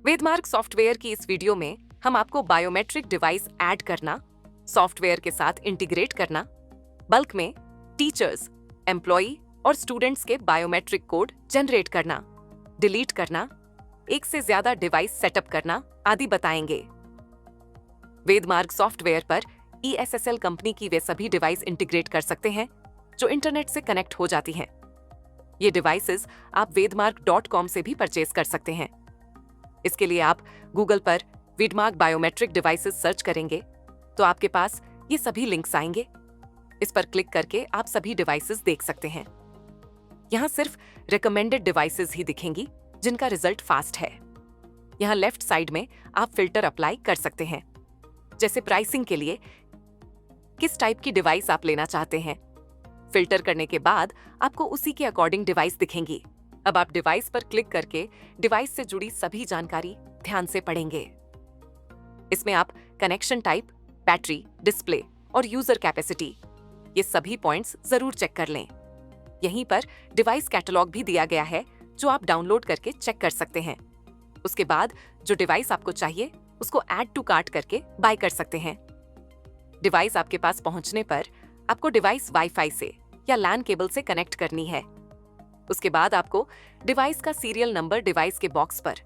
वेदमार्क software की इस video में हम आपको बायोमेट्रिक डिवाइस ऐड करना, सॉफ्टवेयर के साथ इंटीग्रेट करना, बल्क में टीचर्स, एम्प्लॉई और स्टूडेंट्स के बायोमेट्रिक कोड जनरेट करना, डिलीट करना, एक से ज्यादा डिवाइस सेटअप करना आदि बताएंगे। वेदमार्क सॉफ्टवेयर पर ESSL कंपनी की वे सभी डिवाइस इंटीग्रेट कर सकते हैं जो इंटरनेट से कनेक्ट हो जाती हैं। ये डिवाइसेस आप वेदमार्क.com से भी परचेज कर सकते हैं। इसके लिए आप गूगल पर वेदमार्क बायोमेट्रिक डिवाइसेस सर्च करेंगे तो आपके पास ये सभी लिंक्स आएंगे। इस पर क्लिक करके आप सभी डिवाइसेस देख सकते हैं। यहाँ सिर्फ रिकमेंडेड डिवाइसेस ही दिखेंगी जिनका रिजल्ट फास्ट है। यहाँ लेफ्ट साइड में आप फिल्टर अप्लाई कर सकते हैं, जैसे प्राइसिंग के लिए किस टाइप की डिवाइस आप लेना चाहते हैं। फिल्टर करने के बाद आपको उसी के अकॉर्डिंग डिवाइस दिखेंगी। अब आप डिवाइस पर क्लिक करके डिवाइस से जुड़ी सभी जानकारी ध्यान से पढ़ेंगे। इसमें आप कनेक्शन टाइप, बैटरी, डिस्प्ले और यूजर कैपेसिटी ये सभी पॉइंट्स जरूर चेक कर लें। यहीं पर डिवाइस कैटलॉग भी दिया गया है जो आप डाउनलोड करके चेक कर सकते हैं। उसके बाद जो डिवाइस आपको चाहिए उसको ऐड टू कार्ट करके बाय कर सकते हैं। डिवाइस आपके पास पहुंचने पर आपको डिवाइस वाईफाई से या लैन केबल से कनेक्ट करनी है। उसके बाद आपको डिवाइस का सीरियल नंबर डिवाइस के बॉक्स पर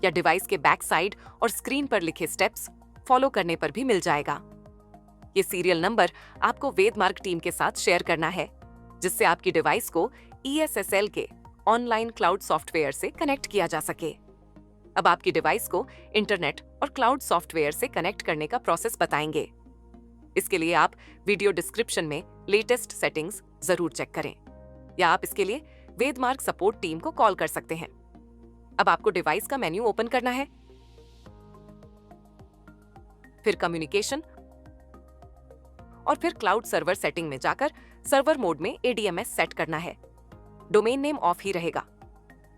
या डिवाइस के बैक साइड और स्क्रीन पर लिखे स्टेप्स फॉलो करने पर भी मिल जाएगा। ये सीरियल नंबर आपको वेदमार्क टीम के साथ शेयर करना है, जिससे आपकी डिवाइस को ESSL के ऑनलाइन क्लाउड सॉफ्टवेयर से कनेक्ट किया जा सके। अब आपकी डिवाइस को इंटरनेट और क्लाउड सॉफ्टवेयर से कनेक्ट करने का प्रोसेस बताएंगे। इसके लिए आप वीडियो डिस्क्रिप्शन में लेटेस्ट सेटिंग्स जरूर चेक करें, या आप इसके लिए वेदमार्क सपोर्ट टीम को कॉल कर सकते हैं। अब आपको डिवाइस का मेन्यू ओपन करना है, फिर कम्युनिकेशन और फिर क्लाउड सर्वर सेटिंग में जाकर सर्वर मोड में ADMS सेट करना है। डोमेन नेम ऑफ ही रहेगा।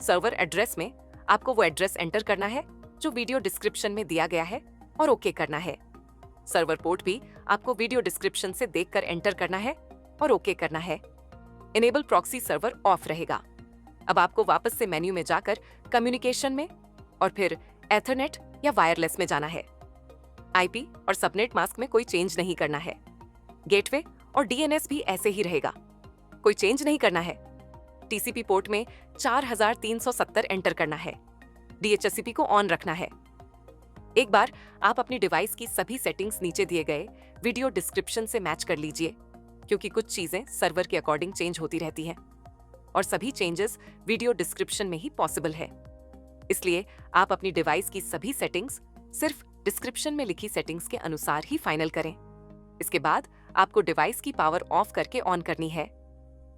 सर्वर एड्रेस में आपको वो एड्रेस एंटर करना है जो वीडियो डिस्क्रिप्शन में दिया गया है और ओके करना है। सर्वर पोर्ट भी आपको वीडियो डिस्क्रिप्शन से देखकर एंटर करना है और ओके करना है। इनेबल प्रॉक्सी सर्वर ऑफ रहेगा। अब आपको वापस से मेन्यू में जाकर कम्युनिकेशन में और फिर एथरनेट या वायरलेस में जाना है। IP और सबनेट मास्क में कोई चेंज नहीं करना है। गेटवे और DNS भी ऐसे ही रहेगा, कोई चेंज नहीं करना है। TCP पोर्ट में 4370 एंटर करना है। DHCP को ऑन रखना है। एक बार आप अपनी डिवाइस की सभी सेटिंग्स नीचे दिए गए वीडियो डिस्क्रिप्शन से मैच कर लीजिए, क्योंकि कुछ चीजें सर्वर के अकॉर्डिंग चेंज होती रहती हैं और सभी चेंजेस वीडियो डिस्क्रिप्शन में ही पॉसिबल है। इसलिए आप अपनी डिवाइस की सभी सेटिंग्स सिर्फ डिस्क्रिप्शन में लिखी सेटिंग्स के अनुसार ही फाइनल करें। इसके बाद आपको डिवाइस की पावर ऑफ करके ऑन करनी है।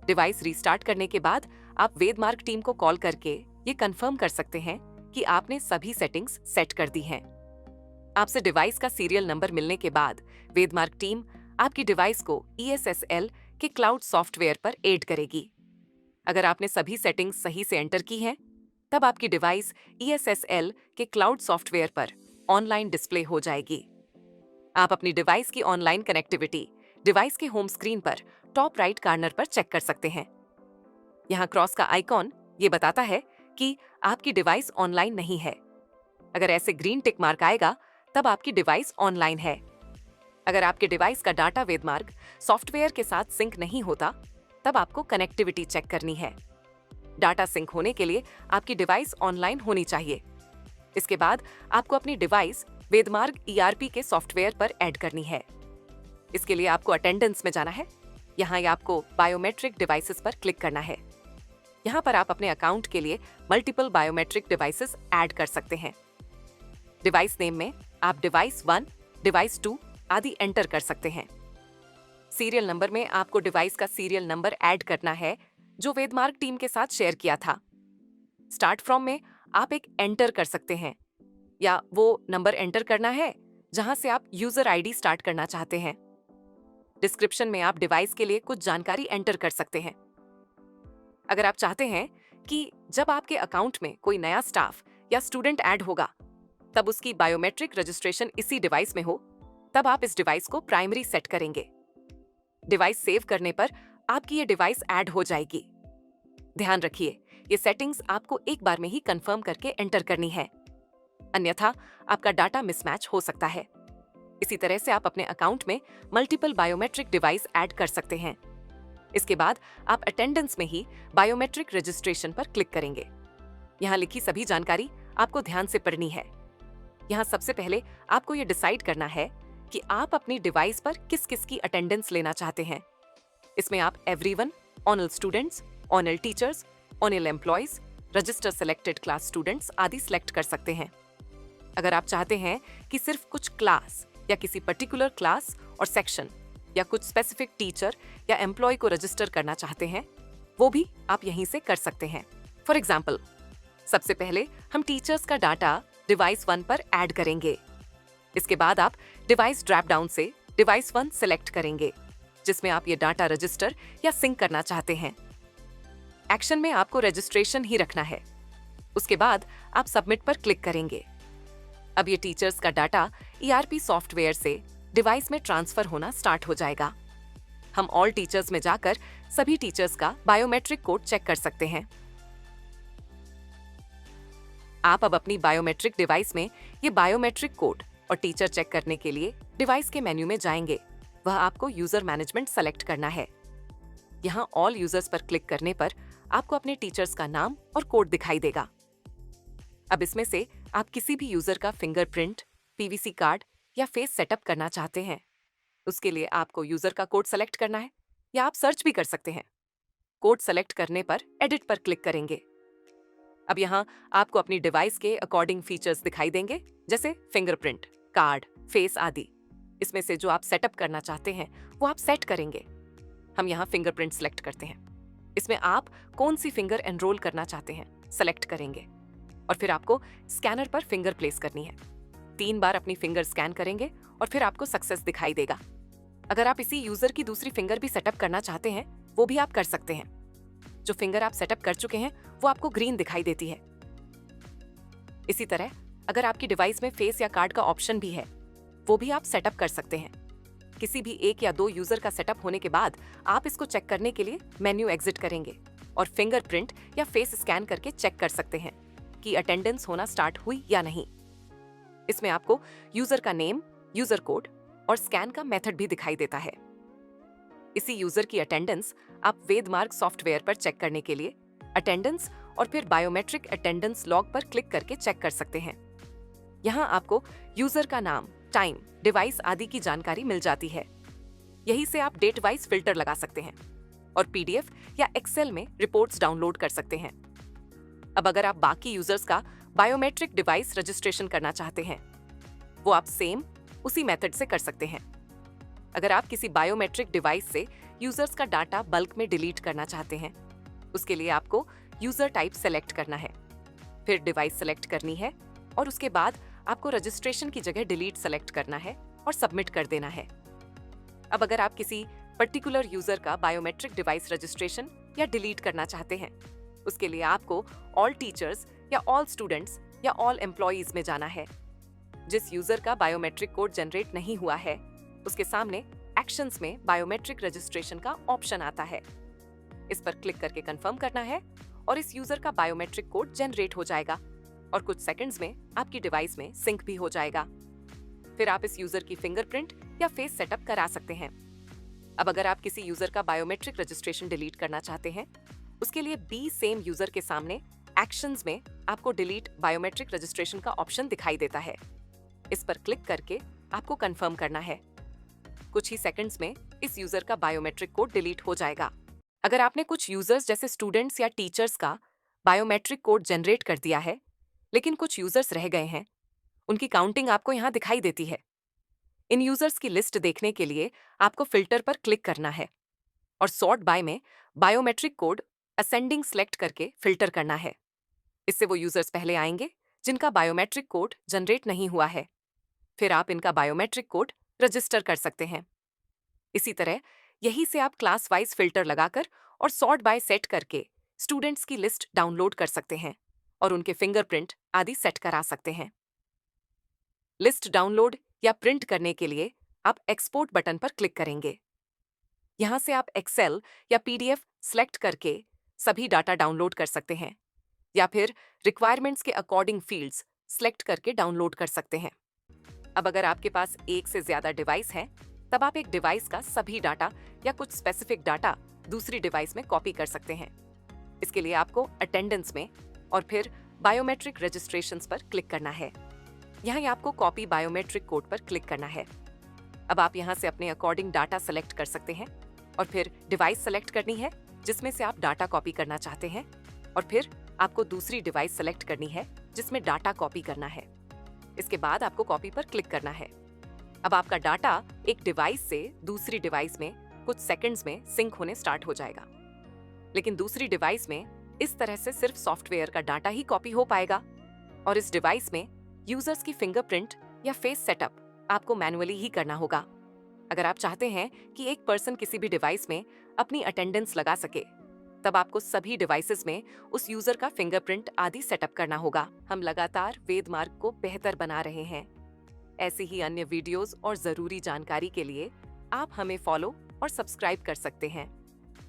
डिवाइस रीस्टार्ट करने के बाद आप वेदमार्क टीम को कॉल करके ये कंफर्म कर सकते हैं कि आपने सभी सेटिंग्स सेट कर दी हैं। आपसे डिवाइस का सीरियल नंबर मिलने के बाद वेदमार्क टीम आपकी डिवाइस को ESSL के क्लाउड सॉफ्टवेयर पर ऐड करेगी। अगर आपने सभी सेटिंग्स सही से एंटर की हैं, तब आपकी डिवाइस ESSL के क्लाउड सॉफ्टवेयर पर ऑनलाइन डिस्प्ले हो जाएगी। आप अपनी डिवाइस की ऑनलाइन कनेक्टिविटी डिवाइस के होम स्क्रीन पर टॉप राइट कॉर्नर पर चेक कर सकते हैं। यहाँ क्रॉस का आइकॉन ये बताता है कि आपकी डिवाइस ऑनलाइन नहीं है। अगर ऐसे ग्रीन टिक मार्क आएगा तब आपकी डिवाइस ऑनलाइन है। अगर आपके डिवाइस का डाटा वेदमार्क सॉफ्टवेयर के साथ सिंक नहीं होता, तब आपको कनेक्टिविटी चेक करनी है। डाटा सिंक होने के लिए आपकी डिवाइस ऑनलाइन होनी चाहिए। इसके बाद आपको अपनी डिवाइस वेदमार्क ERP के सॉफ्टवेयर पर ऐड करनी है। इसके लिए आपको अटेंडेंस में जाना है। यहाँ आपको बायोमेट्रिक डिवाइसेस पर क्लिक करना है। यहाँ पर आप अपने अकाउंट के लिए मल्टीपल बायोमेट्रिक डिवाइसेस ऐड कर सकते हैं। डिवाइस नेम में आप डिवाइस 1, डिवाइस 2 आदि एंटर कर सकते हैं। सीरियल नंबर में आपको डिवाइस का सीरियल नंबर ऐड करना है जो वेदमार्क टीम के साथ शेयर किया था। स्टार्ट फ्रॉम में आप एक एंटर कर सकते हैं, या वो नंबर एंटर करना है जहां से आप यूजर ID स्टार्ट करना चाहते हैं। डिस्क्रिप्शन में आप डिवाइस के लिए कुछ जानकारी एंटर कर सकते हैं। अगर आप चाहते हैं कि जब आपके अकाउंट में कोई नया स्टाफ या स्टूडेंट ऐड होगा तब उसकी बायोमेट्रिक रजिस्ट्रेशन इसी डिवाइस में हो, तब आप इस डिवाइस को प्राइमरी सेट करेंगे। डिवाइस सेव करने पर आपकी ये डिवाइस ऐड हो जाएगी। ध्यान रखिए, ये सेटिंग्स आपको एक बार में ही कंफर्म करके एंटर करनी है, अन्यथा आपका डाटा मिसमैच हो सकता है। इसी तरह से आप अपने अकाउंट में मल्टीपल बायोमेट्रिक डिवाइस ऐड कर सकते हैं। इसके बाद आप अटेंडेंस में ही बायोमेट्रिक रजिस्ट्रेशन पर क्लिक करेंगे। यहाँ लिखी सभी जानकारी आपको ध्यान से पढ़नी है। यहाँ सबसे पहले आपको ये डिसाइड करना है कि आप अपनी डिवाइस पर किस किस की अटेंडेंस लेना चाहते हैं। इसमें आप everyone, only students, only teachers, only employees, register selected class students आदि सिलेक्ट कर सकते हैं। अगर आप चाहते हैं कि सिर्फ कुछ क्लास या किसी पर्टिकुलर क्लास और सेक्शन या कुछ स्पेसिफिक टीचर या एम्प्लॉय को रजिस्टर करना चाहते हैं, वो भी आप यहीं से कर सकते हैं। फॉर एग्जाम्पल, सबसे पहले हम टीचर्स का डाटा डिवाइस 1 पर ऐड करेंगे। इसके बाद आप डिवाइस ड्रॉप डाउन से डिवाइस 1 सेलेक्ट करेंगे, जिसमें आप ये डाटा रजिस्टर या सिंक करना चाहते हैं। एक्शन में आपको रजिस्ट्रेशन ही रखना है। उसके बाद आप सबमिट पर क्लिक करेंगे। अब ये टीचर्स का डाटा ERP सॉफ्टवेयर से डिवाइस में ट्रांसफर होना स्टार्ट हो जाएगा। हम ऑल टीचर्स में जाकर सभी टीचर्स का बायोमेट्रिक कोड चेक कर सकते हैं। आप अब अपनी बायोमेट्रिक डिवाइस में ये बायोमेट्रिक कोड और टीचर चेक करने के लिए डिवाइस के मेन्यू में जाएंगे। वह आपको यूजर मैनेजमेंट सेलेक्ट करना है। यहाँ ऑल यूजर्स पर क्लिक करने पर आपको अपने टीचर्स का नाम और कोड दिखाई देगा। अब इसमें से आप किसी भी यूजर का फिंगरप्रिंट, PVC कार्ड या फेस सेटअप करना चाहते हैं। उसके लिए आपको यूजर का कोड सेलेक्ट करना है या आप सर्च भी कर सकते हैं। कोड सेलेक्ट करने पर एडिट पर क्लिक करेंगे। अब यहाँ आपको अपनी डिवाइस के अकॉर्डिंग फीचर्स दिखाई देंगे, जैसे फिंगरप्रिंट, कार्ड, फेस आदि। इसमें से जो आप सेटअप करना चाहते हैं वो आप सेट करेंगे। हम यहाँ फिंगरप्रिंट सेलेक्ट करते हैं। इसमें आप कौन सी फिंगर एनरोल करना चाहते हैं सेलेक्ट करेंगे और फिर आपको स्कैनर पर फिंगर प्लेस करनी है। 3 बार अपनी फिंगर स्कैन करेंगे और फिर आपको सक्सेस दिखाई देगा। अगर आप इसी यूजर की दूसरी फिंगर भी सेटअप करना चाहते हैं, वो भी आप कर सकते हैं। जो फिंगर आप सेटअप कर चुके हैं वो आपको ग्रीन दिखाई देती है। इसी तरह अगर आपकी डिवाइस में फेस या कार्ड का ऑप्शन भी है, वो भी आप सेटअप कर सकते हैं। किसी भी 1 या 2 यूजर का सेटअप होने के बाद आप इसको चेक करने के लिए मेन्यू एग्जिट करेंगे और फिंगरप्रिंट या फेस स्कैन करके चेक कर सकते हैं कि अटेंडेंस होना स्टार्ट हुई या नहीं। इसमें आपको यूजर का नेम, यूजर कोड और स्कैन का मेथड भी दिखाई देता है। इसी यूजर की अटेंडेंस आप वेदमार्क सॉफ्टवेयर पर चेक करने के लिए अटेंडेंस और फिर बायोमेट्रिक अटेंडेंस लॉग पर क्लिक करके चेक कर सकते हैं। यहाँ आपको यूजर का नाम, टाइम, डिवाइस आदि की जानकारी मिल जाती है। यहीं से आप डेट वाइज फिल्टर लगा सकते हैं और PDF या Excel में रिपोर्ट्स डाउनलोड कर सकते हैं। अब अगर आप बाकी यूजर्स का बायोमेट्रिक डिवाइस रजिस्ट्रेशन करना चाहते हैं, वो आप सेम उसी मेथड से कर सकते हैं। अगर आप किसी बायोमेट्रिक डिवाइस से यूजर्स का डाटा बल्क में डिलीट करना चाहते हैं, उसके लिए आपको यूजर टाइप सेलेक्ट करना है, फिर डिवाइस सेलेक्ट करनी है और उसके बाद आपको रजिस्ट्रेशन की जगह डिलीट सेलेक्ट करना है और सबमिट कर देना है। अब अगर आप किसी पर्टिकुलर यूजर का बायोमेट्रिक डिवाइस रजिस्ट्रेशन या डिलीट करना चाहते हैं, उसके लिए आपको ऑल टीचर्स या ऑल स्टूडेंट्स या ऑल एम्प्लॉयज में जाना है। जिस यूजर का बायोमेट्रिक कोड जनरेट नहीं हुआ है, उसके सामने एक्शंस में बायोमेट्रिक रजिस्ट्रेशन का ऑप्शन आता है। इस पर क्लिक करके कंफर्म करना है और इस यूजर का बायोमेट्रिक कोड जनरेट हो जाएगा और कुछ सेकंड्स में आपकी डिवाइस में सिंक भी हो जाएगा। फिर आप इस यूजर की फिंगरप्रिंट या फेस सेटअप करा सकते हैं। अब अगर आप किसी यूजर का बायोमेट्रिक रजिस्ट्रेशन डिलीट करना चाहते हैं, उसके लिए बी सेम यूजर के सामने एक्शंस में आपको डिलीट बायोमेट्रिक रजिस्ट्रेशन का ऑप्शन दिखाई देता है। इस पर क्लिक करके आपको कंफर्म करना है। कुछ ही सेकंड्स में इस यूजर का बायोमेट्रिक कोड डिलीट हो जाएगा। अगर आपने कुछ यूजर्स जैसे स्टूडेंट्स या टीचर्स का बायोमेट्रिक कोड जनरेट कर दिया है, लेकिन कुछ यूजर्स रह गए हैं, उनकी काउंटिंग आपको यहाँ दिखाई देती है। इन यूजर्स की लिस्ट देखने के लिए आपको फिल्टर पर क्लिक करना है और सॉर्ट बाय में बायोमेट्रिक कोड असेंडिंग सेलेक्ट करके फिल्टर करना है। इससे वो यूजर्स पहले आएंगे जिनका बायोमेट्रिक कोड जनरेट नहीं हुआ है। फिर आप इनका बायोमेट्रिक कोड रजिस्टर कर सकते हैं। इसी तरह यहीं से आप क्लास वाइज फिल्टर लगाकर और सॉर्ट बाय सेट करके स्टूडेंट्स की लिस्ट डाउनलोड कर सकते हैं और उनके फिंगरप्रिंट आदि सेट करा सकते हैं। लिस्ट डाउनलोड या प्रिंट करने के लिए आप एक्सपोर्ट बटन पर क्लिक करेंगे। यहाँ से आप एक्सेल या PDF सेलेक्ट करके सभी डाटा डाउनलोड कर सकते हैं या फिर रिक्वायरमेंट्स के अकॉर्डिंग फील्ड्स सिलेक्ट करके डाउनलोड कर सकते हैं। अब अगर आपके पास एक से ज्यादा डिवाइस हैं, तब आप एक डिवाइस का सभी डाटा या कुछ स्पेसिफिक डाटा दूसरी डिवाइस में कॉपी कर सकते हैं। इसके लिए आपको अटेंडेंस में और फिर बायोमेट्रिक रजिस्ट्रेशंस पर क्लिक करना है। यहाँ आपको कॉपी बायोमेट्रिक कोड पर क्लिक करना है। अब आप यहाँ से अपने अकॉर्डिंग डाटा सेलेक्ट कर सकते हैं और फिर डिवाइस सेलेक्ट करनी है जिसमें से आप डाटा कॉपी करना चाहते हैं, और फिर आपको दूसरी डिवाइस सेलेक्ट करनी है जिसमें डाटा कॉपी करना है। इसके बाद आपको कॉपी पर क्लिक करना है। अब आपका डाटा एक डिवाइस से दूसरी डिवाइस में कुछ सेकंड्स में सिंक होने स्टार्ट हो जाएगा। लेकिन दूसरी डिवाइस में इस तरह से सिर्फ सॉफ्टवेयर का डाटा ही कॉपी हो पाएगा, और इस डिवाइस में यूजर्स की फिंगरप्रिंट या फेस सेटअप आपको मैन्युअली ही करना होगा। अगर आप चाहते हैं कि एक पर्सन किसी भी डिवाइस में अपनी अटेंडेंस लगा सके, तब आपको सभी डिवाइसेस में उस यूजर का फिंगरप्रिंट आदि सेटअप करना होगा। हम लगातार वेद मार्ग को बेहतर बना रहे हैं। ऐसी ही अन्य वीडियोस और जरूरी जानकारी के लिए आप हमें फॉलो और सब्सक्राइब कर सकते हैं।